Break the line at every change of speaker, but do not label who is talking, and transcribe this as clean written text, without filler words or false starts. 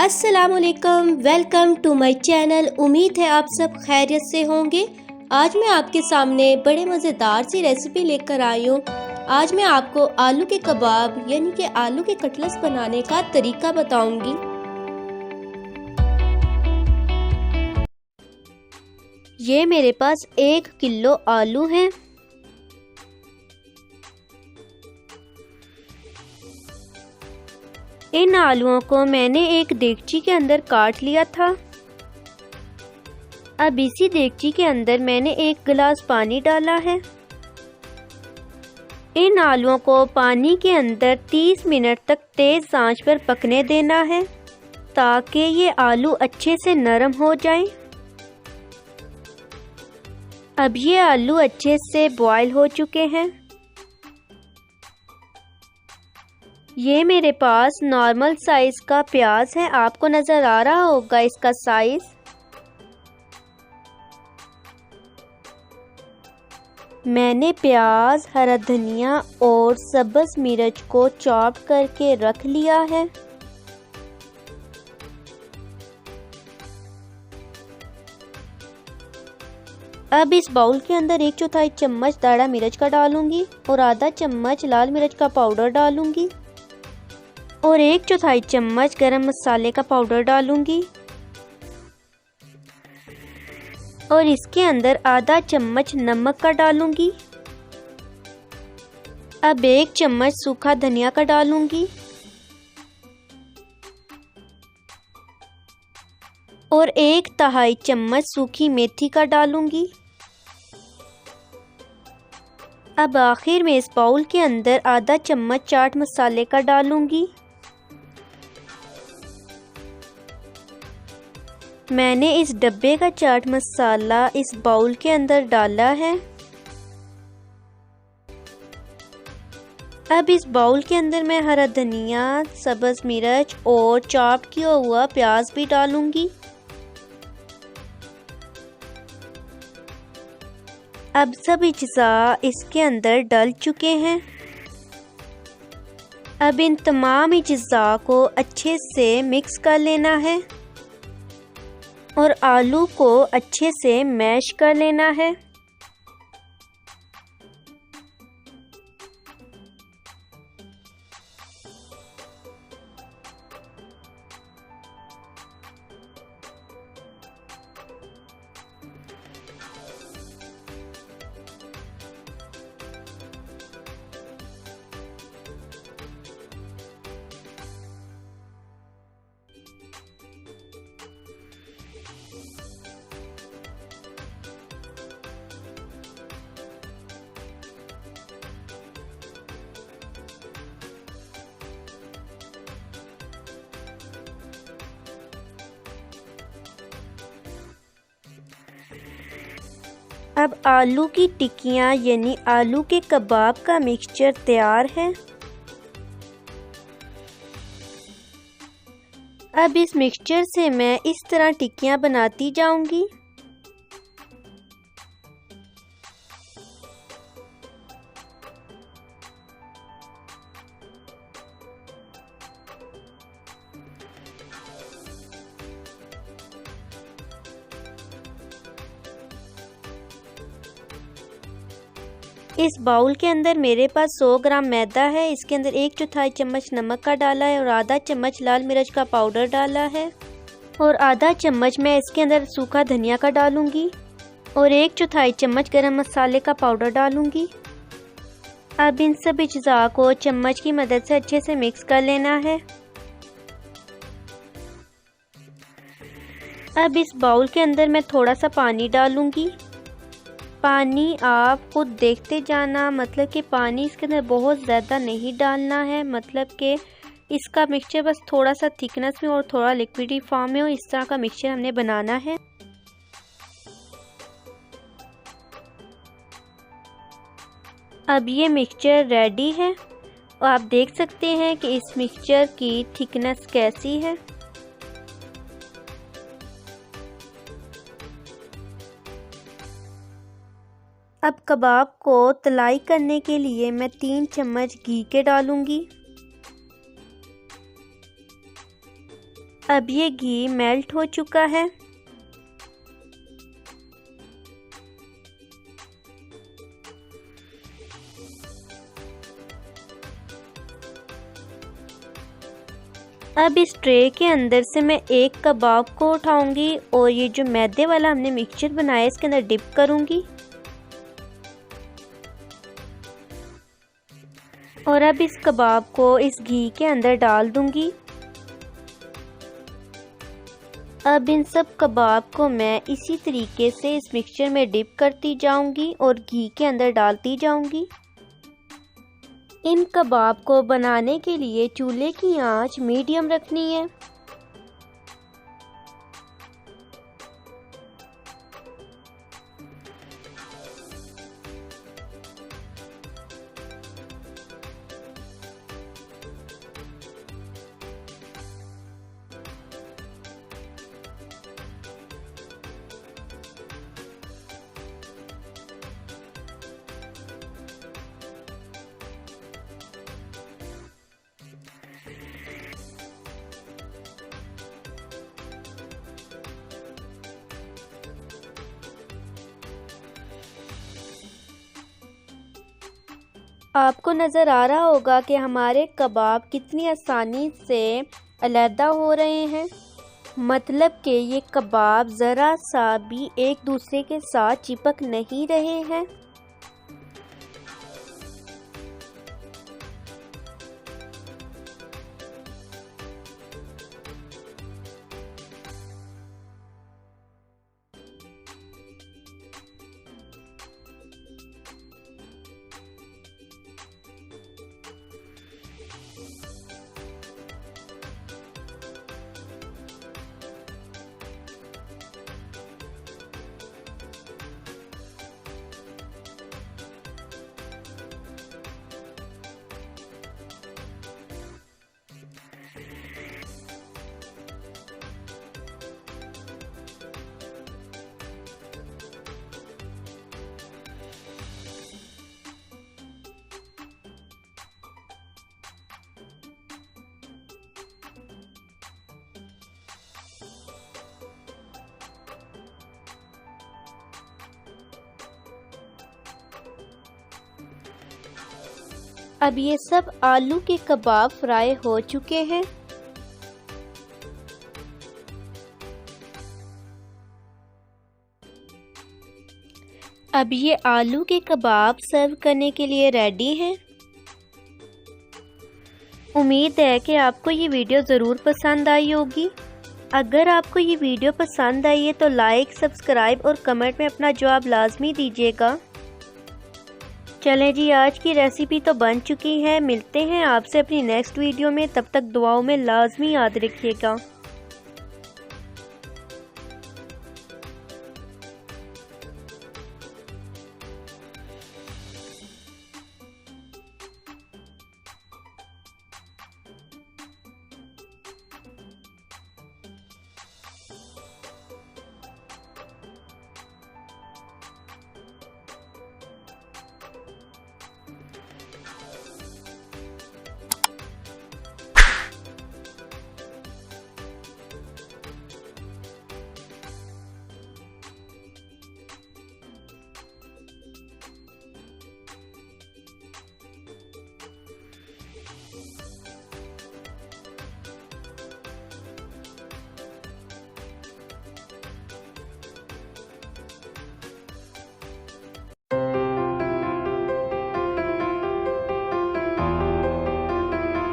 अस्सलामुअलैकुम, welcome to my channel. उम्मीद है आप सब खैरियत से होंगे। आज मैं आपके सामने बड़े मज़ेदार सी रेसिपी लेकर आई हूँ। आज मैं आपको आलू के कबाब यानी कि आलू के कटलेट्स बनाने का तरीका बताऊंगी। ये मेरे पास 1 किलो आलू हैं। इन आलूओं को मैंने एक देगची के अंदर काट लिया था। अब इसी देगची के अंदर मैंने 1 गिलास पानी डाला है। इन आलूओं को पानी के अंदर 30 मिनट तक तेज आंच पर पकने देना है ताकि ये आलू अच्छे से नरम हो जाएं। अब ये आलू अच्छे से बॉयल हो चुके हैं। ये मेरे पास नॉर्मल साइज़ का प्याज है, आपको नज़र आ रहा होगा इसका साइज़। मैंने प्याज, हरा धनिया और सब्ज़ मिर्च को चॉप करके रख लिया है। अब इस बाउल के अंदर 1/4 चम्मच दाढ़ा मिर्च का डालूंगी और आधा चम्मच लाल मिर्च का पाउडर डालूंगी और 1/4 चम्मच गरम मसाले का पाउडर डालूंगी और इसके अंदर आधा चम्मच नमक का डालूंगी। अब 1 चम्मच सूखा धनिया का डालूंगी और 1/2 चम्मच सूखी मेथी का डालूंगी। अब आखिर में इस बाउल के अंदर आधा चम्मच चाट मसाले का डालूंगी। मैंने इस डब्बे का चाट मसाला इस बाउल के अंदर डाला है। अब इस बाउल के अंदर मैं हरा धनिया, सब्ज़ मिर्च और चॉप किया हुआ प्याज भी डालूंगी। अब सब अज्जा इसके अंदर डल चुके हैं। अब इन तमाम अज्जा को अच्छे से मिक्स कर लेना है और आलू को अच्छे से मैश कर लेना है। अब आलू की टिक्कियाँ यानी आलू के कबाब का मिक्सचर तैयार है। अब इस मिक्सचर से मैं इस तरह टिक्कियाँ बनाती जाऊंगी। इस बाउल के अंदर मेरे पास 100 ग्राम मैदा है। इसके अंदर 1/4 चम्मच नमक का डाला है और आधा चम्मच लाल मिर्च का पाउडर डाला है और आधा चम्मच मैं इसके अंदर सूखा धनिया का डालूंगी और 1/4 चम्मच गरम मसाले का पाउडर डालूंगी। अब इन सब अज्जा को चम्मच की मदद से अच्छे से मिक्स कर लेना है। अब इस बाउल के अंदर मैं थोड़ा सा पानी डालूंगी। पानी आप खुद देखते जाना, मतलब कि पानी इसके अंदर बहुत ज़्यादा नहीं डालना है, मतलब कि इसका मिक्सचर बस थोड़ा सा थिकनेस में और थोड़ा लिक्विडी फॉर्म में हो, इस तरह का मिक्सचर हमने बनाना है। अब ये मिक्सचर रेडी है और आप देख सकते हैं कि इस मिक्सचर की थिकनेस कैसी है। अब कबाब को तलाई करने के लिए मैं 3 चम्मच घी के डालूंगी। अब ये घी मेल्ट हो चुका है। अब इस ट्रे के अंदर से मैं एक कबाब को उठाऊंगी और ये जो मैदे वाला हमने मिक्सचर बनाया है इसके अंदर डिप करूंगी। और अब इस कबाब को इस घी के अंदर डाल दूंगी। अब इन सब कबाब को मैं इसी तरीके से इस मिक्सचर में डिप करती जाऊंगी और घी के अंदर डालती जाऊंगी। इन कबाब को बनाने के लिए चूल्हे की आंच मीडियम रखनी है। आपको नज़र आ रहा होगा कि हमारे कबाब कितनी आसानी से अलहदा हो रहे हैं। मतलब कि ये कबाब ज़रा सा भी एक दूसरे के साथ चिपक नहीं रहे हैं। अब ये सब आलू के कबाब फ्राई हो चुके हैं। अब ये आलू के कबाब सर्व करने के लिए रेडी हैं। उम्मीद है कि आपको ये वीडियो ज़रूर पसंद आई होगी। अगर आपको ये वीडियो पसंद आई है तो लाइक, सब्सक्राइब और कमेंट में अपना जवाब लाजमी दीजिएगा। चलें जी, आज की रेसिपी तो बन चुकी है। मिलते हैं आपसे अपनी नेक्स्ट वीडियो में, तब तक दुआओं में लाजमी याद रखिएगा।